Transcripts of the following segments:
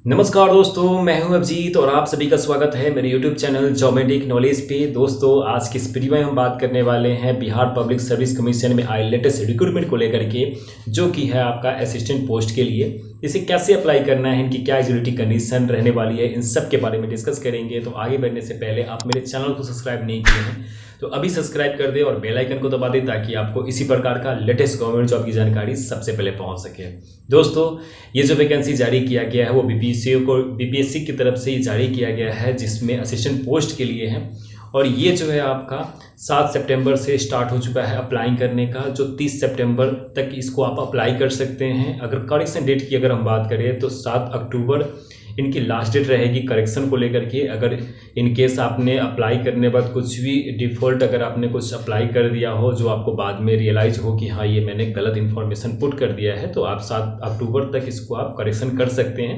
नमस्कार दोस्तों, मैं हूं अभिजीत और आप सभी का स्वागत है मेरे YouTube चैनल जॉमेटिक नॉलेज पे। दोस्तों, आज की इस वीडियो में हम बात करने वाले हैं बिहार पब्लिक सर्विस कमीशन में आए लेटेस्ट रिक्रूटमेंट को लेकर के, जो कि है आपका असिस्टेंट पोस्ट के लिए। इसे कैसे अप्लाई करना है, इनकी क्या एलिजिबिलिटी कंडीशन रहने वाली है, इन सब के बारे में डिस्कस करेंगे। तो आगे बढ़ने से पहले आप मेरे चैनल को सब्सक्राइब नहीं किए हैं तो अभी सब्सक्राइब कर दें और बेल आइकन को दबा दें ताकि आपको इसी प्रकार का लेटेस्ट गवर्नमेंट जॉब की जानकारी सबसे पहले पहुंच सके। दोस्तों, ये जो वैकेंसी जारी किया गया है वो बीपीएससी की तरफ से जारी किया गया है, जिसमें असिस्टेंट पोस्ट के लिए है। और ये जो है आपका 7 सितंबर से स्टार्ट हो चुका है अप्लाई करने का, जो 30 सितंबर तक इसको आप अप्लाई कर सकते हैं। अगर करेक्शन डेट की अगर हम बात करें तो 7 अक्टूबर इनकी लास्ट डेट रहेगी करेक्शन को लेकर के। अगर इन केस आपने अप्लाई करने बाद कुछ भी डिफ़ॉल्ट अगर आपने कुछ अप्लाई कर दिया हो जो आपको बाद में रियलाइज़ हो कि हाँ ये मैंने गलत इन्फॉर्मेशन पुट कर दिया है, तो आप 7 अक्टूबर तक इसको आप करेक्शन कर सकते हैं।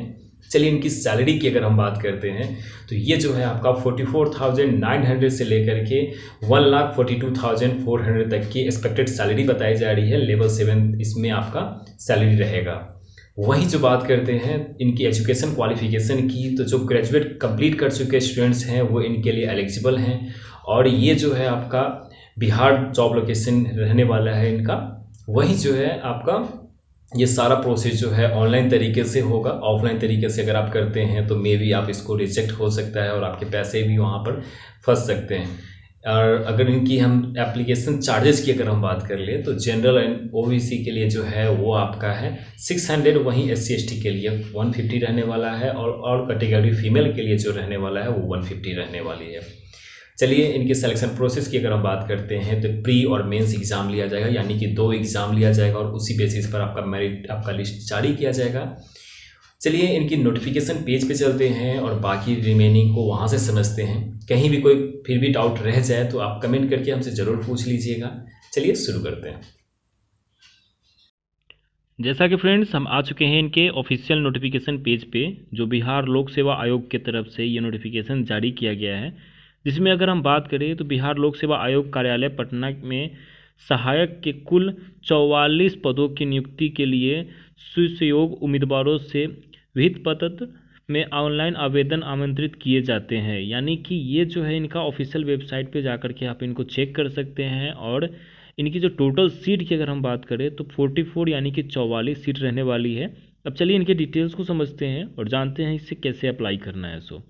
चलिए, इनकी सैलरी की अगर हम बात करते हैं तो ये जो है आपका 44,900 से लेकर के 1,42,400 तक की एक्सपेक्टेड सैलरी बताई जा रही है। लेवल 7 इसमें आपका सैलरी रहेगा। वहीं जो बात करते हैं इनकी एजुकेशन क्वालिफिकेशन की, तो जो ग्रेजुएट कंप्लीट कर चुके स्टूडेंट्स हैं वो इनके लिए एलिजिबल हैं। और ये जो है आपका बिहार जॉब लोकेशन रहने वाला है इनका। वहीं जो है आपका ये सारा प्रोसेस जो है ऑनलाइन तरीके से होगा। ऑफलाइन तरीके से अगर आप करते हैं तो मे बी आप इसको रिजेक्ट हो सकता है और आपके पैसे भी वहाँ पर फंस सकते हैं। और अगर इनकी हम एप्लीकेशन चार्जेस की अगर हम बात कर ले तो जनरल एंड ओबीसी के लिए जो है वो आपका है 600, वहीं SC ST के लिए 150 रहने वाला है और कैटेगरी फीमेल के लिए जो रहने वाला है वो 150 रहने वाली है। चलिए, इनके सिलेक्शन प्रोसेस की अगर हम बात करते हैं तो प्री और मेंस एग्ज़ाम लिया जाएगा, यानी कि 2 एग्ज़ाम लिया जाएगा और उसी बेसिस पर आपका मेरिट आपका लिस्ट जारी किया जाएगा। चलिए, इनकी नोटिफिकेशन पेज पे चलते हैं और बाकी रिमेनिंग को वहाँ से समझते हैं। कहीं भी कोई फिर भी डाउट रह जाए तो आप कमेंट करके हमसे ज़रूर पूछ लीजिएगा। चलिए शुरू करते हैं। जैसा कि फ्रेंड्स हम आ चुके हैं इनके ऑफिशियल नोटिफिकेशन पेज पे, जो बिहार लोक सेवा आयोग की तरफ से ये नोटिफिकेशन जारी किया गया है। जिसमें अगर हम बात करें तो बिहार लोक सेवा आयोग कार्यालय पटना में सहायक के कुल 44 पदों की नियुक्ति के लिए सुयोग्य उम्मीदवारों से विहित पत्र में ऑनलाइन आवेदन आमंत्रित किए जाते हैं। यानी कि ये जो है इनका ऑफिशियल वेबसाइट पे जाकर के आप इनको चेक कर सकते हैं। और इनकी जो टोटल सीट की अगर हम बात करें तो 44 यानी कि 44 सीट रहने वाली है। अब चलिए इनके डिटेल्स को समझते हैं और जानते हैं इसे कैसे अप्लाई करना है। सो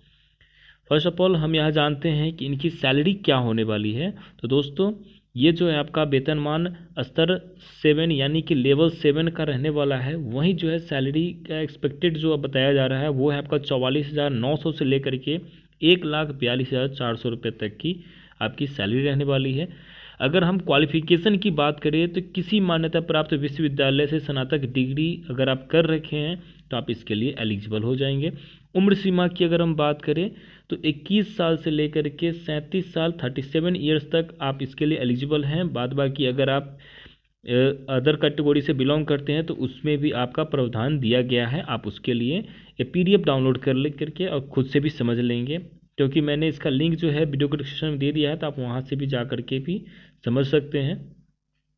फर्स्ट ऑफ ऑल हम यहाँ जानते हैं कि इनकी सैलरी क्या होने वाली है। तो दोस्तों, ये जो है आपका वेतनमान स्तर 7 यानी कि लेवल 7 का रहने वाला है। वहीं जो है सैलरी का एक्सपेक्टेड जो अब बताया जा रहा है वो है आपका 44,900 से लेकर के 1,42,400 रुपये तक की आपकी सैलरी रहने वाली है। अगर हम क्वालिफिकेशन की बात करें तो किसी मान्यता प्राप्त विश्वविद्यालय से स्नातक डिग्री अगर आप कर रखे हैं तो आप इसके लिए एलिजिबल हो जाएंगे। उम्र सीमा की अगर हम बात करें तो 21 साल से लेकर के 37 साल 37 ईयर्स तक आप इसके लिए एलिजिबल हैं। बाद बाकी अगर आप अदर कैटेगरी से बिलोंग करते हैं तो उसमें भी आपका प्रावधान दिया गया है। आप उसके लिए PDF डाउनलोड कर ले करके और खुद से भी समझ लेंगे, क्योंकि मैंने इसका लिंक जो है वीडियो को डिस्क्रिप्शन में दे दिया है, तो आप वहाँ से भी जा कर के भी समझ सकते हैं।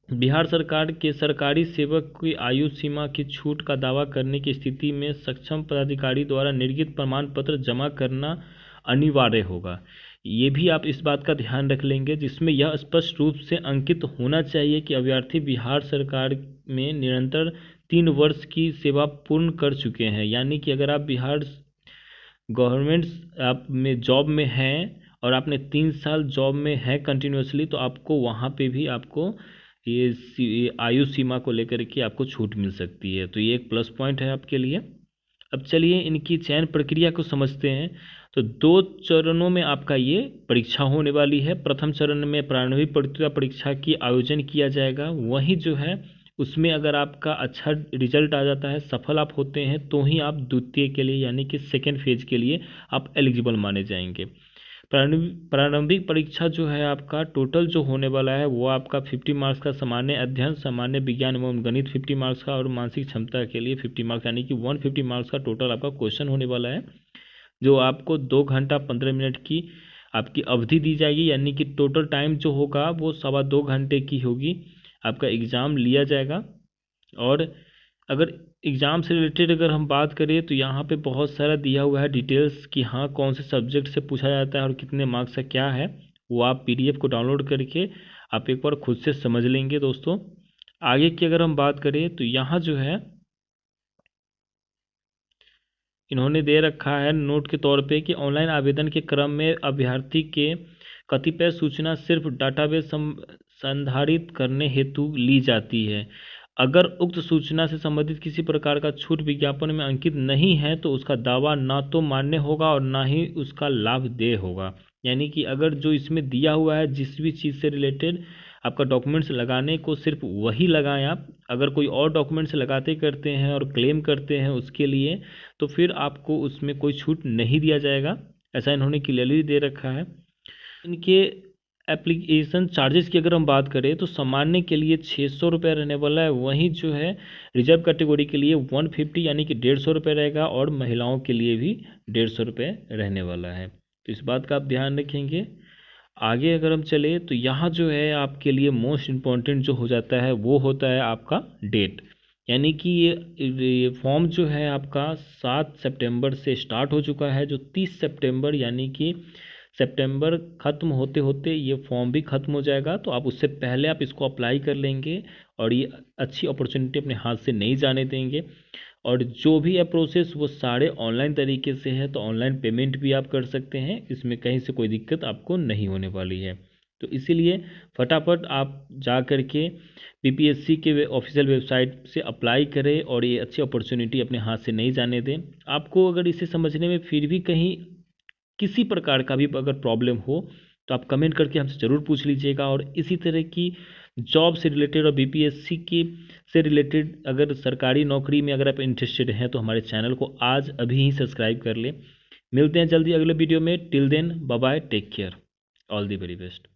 बिहार सरकार के सरकारी सेवक की आयु सीमा की छूट का दावा करने की स्थिति में सक्षम पदाधिकारी द्वारा निर्गत प्रमाण पत्र जमा करना अनिवार्य होगा। ये भी आप इस बात का ध्यान रख लेंगे, जिसमें यह स्पष्ट रूप से अंकित होना चाहिए कि अभ्यर्थी बिहार सरकार में निरंतर 3 वर्ष की सेवा पूर्ण कर चुके हैं। यानी कि अगर आप बिहार गवर्नमेंट आप में जॉब में हैं और आपने 3 साल जॉब में है कंटिन्यूसली, तो आपको वहाँ पे भी आपको ये आयु सीमा को लेकर के आपको छूट मिल सकती है। तो ये एक प्लस पॉइंट है आपके लिए। अब चलिए इनकी चयन प्रक्रिया को समझते हैं। तो 2 चरणों में आपका ये परीक्षा होने वाली है। प्रथम चरण में प्रारंभिक प्रतियोगिता परीक्षा की आयोजन किया जाएगा। वहीं जो है उसमें अगर आपका अच्छा रिजल्ट आ जाता है, सफल आप होते हैं, तो ही आप द्वितीय के लिए यानी कि सेकेंड फेज के लिए आप एलिजिबल माने जाएंगे। प्रारंभिक परीक्षा जो है आपका टोटल जो होने वाला है वो आपका 50 मार्क्स का सामान्य अध्ययन, सामान्य विज्ञान एवं गणित 50 मार्क्स का और मानसिक क्षमता के लिए 50 मार्क्स यानी कि 150 मार्क्स का टोटल आपका क्वेश्चन होने वाला है, जो आपको 2 घंटा 15 मिनट की आपकी अवधि दी जाएगी। यानी कि टोटल टाइम जो होगा वो 2.25 घंटे की होगी। आपका एग्ज़ाम लिया जाएगा। और अगर एग्ज़ाम से रिलेटेड अगर हम बात करें तो यहाँ पे बहुत सारा दिया हुआ है डिटेल्स कि हाँ कौन से सब्जेक्ट से पूछा जाता है और कितने मार्क्स का क्या है, वो आप PDF को डाउनलोड करके आप एक बार खुद से समझ लेंगे दोस्तों। आगे की अगर हम बात करें तो यहाँ जो है इन्होंने दे रखा है नोट के तौर पे कि ऑनलाइन आवेदन के क्रम में अभ्यर्थी के कतिपय सूचना सिर्फ डाटाबेस संधारित करने हेतु ली जाती है। अगर उक्त सूचना से संबंधित किसी प्रकार का छूट विज्ञापन में अंकित नहीं है तो उसका दावा ना तो मान्य होगा और ना ही उसका लाभदेय होगा। यानी कि अगर जो इसमें दिया हुआ है जिस भी चीज़ से रिलेटेड आपका डॉक्यूमेंट्स लगाने को सिर्फ वही लगाएं आप। अगर कोई और डॉक्यूमेंट्स लगाते करते हैं और क्लेम करते हैं उसके लिए तो फिर आपको उसमें कोई छूट नहीं दिया जाएगा, ऐसा इन्होंने क्लियरली दे रखा है। इनके एप्लीकेशन चार्जेस की अगर हम बात करें तो सामान्य के लिए 600 रुपये रहने वाला है, वहीं जो है रिजर्व कैटेगरी के लिए 150 यानी कि 150 रुपये रहेगा और महिलाओं के लिए भी 150 रुपये रहने वाला है। तो इस बात का आप ध्यान रखेंगे। आगे अगर हम चले तो यहाँ जो है आपके लिए मोस्ट इम्पॉर्टेंट जो हो जाता है वो होता है आपका डेट। यानी कि ये फॉर्म जो है आपका 7 सितंबर से स्टार्ट हो चुका है, जो 30 सितंबर यानी कि सितंबर ख़त्म होते होते ये फॉर्म भी ख़त्म हो जाएगा। तो आप उससे पहले आप इसको अप्लाई कर लेंगे और ये अच्छी अपॉर्चुनिटी अपने हाथ से नहीं जाने देंगे। और जो भी है प्रोसेस वो सारे ऑनलाइन तरीके से है, तो ऑनलाइन पेमेंट भी आप कर सकते हैं, इसमें कहीं से कोई दिक्कत आपको नहीं होने वाली है। तो इसीलिए फटाफट आप जा कर के PPSC के ऑफिशियल वेबसाइट से अप्लाई करें और ये अच्छी अपॉर्चुनिटी अपने हाथ से नहीं जाने दें। आपको अगर इसे समझने में फिर भी कहीं किसी प्रकार का भी अगर प्रॉब्लम हो तो आप कमेंट करके हमसे ज़रूर पूछ लीजिएगा। और इसी तरह की जॉब से रिलेटेड और BPSC की से रिलेटेड अगर सरकारी नौकरी में अगर आप इंटरेस्टेड हैं तो हमारे चैनल को आज अभी ही सब्सक्राइब कर लें। मिलते हैं जल्दी अगले वीडियो में। Till then bye bye, take care, all the very best.